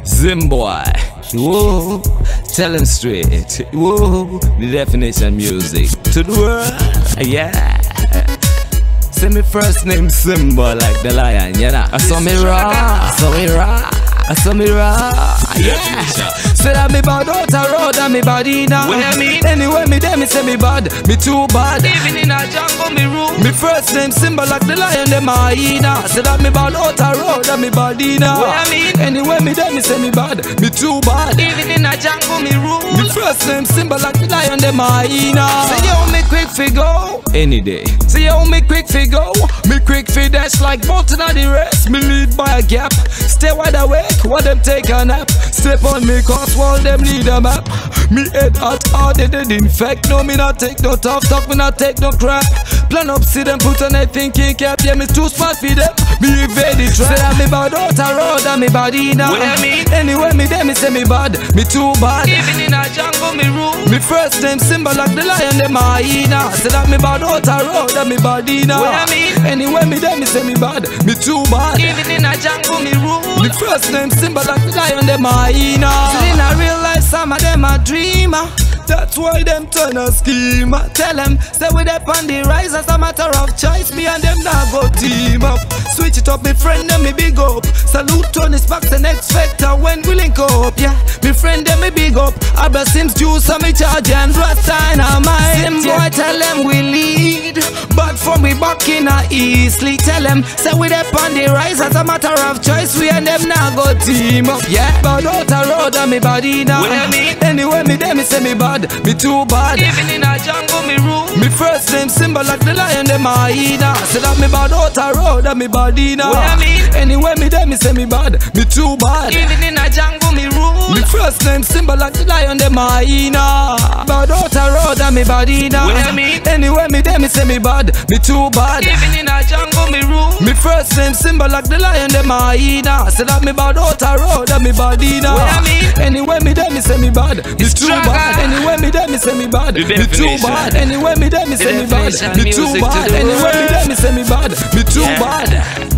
Zimboy, whoa, tell him straight, whoa, the definition music to the world, yeah. Say me first name Simba like the lion, you know. I saw me raw, I saw me raw, I saw me raw, yeah. Say that me bad out a road and me body now. What I mean? Anyway me there me say me bad, me too bad. Even in a jungle me room. Me first name Simba like the lion, them hyena. Say that me bad out a road and me body now. What I mean? Anyway me there me say me bad, me too bad. Even in a jungle me room. Me first name Simba like the lion, them hyena. Say yo me quick fi go Any day. Say yo me quick fi go. Me quick fi dash like button of the race. Me lead by a gap. Stay wide awake while them take a nap. Step on me cause while them need a map. Me head hot hard, they did infect. No me not take no tough talk, me not take no crap. Plan up, see them put on a thinking cap. Yeah, me too smart for them. Me evade the trap. Say that me bad out a road and me body now. What I mean? Anyway me there me say me bad, me too bad. Even in a jungle me room. Me first name Simba like the lion, them hyena. Say that me bad out a road and me body now. What I mean? Anyway me there me say me bad, me too bad. Even in a jungle me room. Me first name Simba like the lion, them hyena. Still in a real life some of them a dreamer. That's why them turn a schemer. Tell them, stay with them on the rise as a matter of choice. Me and them now go team up. Switch it up, me friend them me big up. Salute Tony Sparks and X Factor when we link up. Yeah, me friend them me big up. Abba Sims juice and me charge and Rasta in a mind. Zimboy tell them we lead, but for me back in a Eastleigh. tell them, stay with them on the rise as a matter of choice. We and them now go team up. Yeah, bad out a road and me body now. What I mean? Anyway me there me say me bad, me too bad. Even in a jungle me room. Me first name Simba like the lion, them hyena. Say that me bad out a road and me body now. What I mean? Anyway me there me say me bad, me too bad. Even in a jungle me room. Me first name Simba like the lion, them hyena. Bad out a road and me body now. What I mean? Anyway me there me say me bad, me too bad. Even in a jungle me room. Me first name Simba like the lion, them hyena. Say that me bad out a road and me body now. What I mean? Anyway me there me say me bad, me It's too struggle. bad. Anyway me there me say me bad, The me too definition. bad. Anyway me there me say me bad, definition me too music to bad. the Anyway me world. there me say me bad, me too Yeah. bad.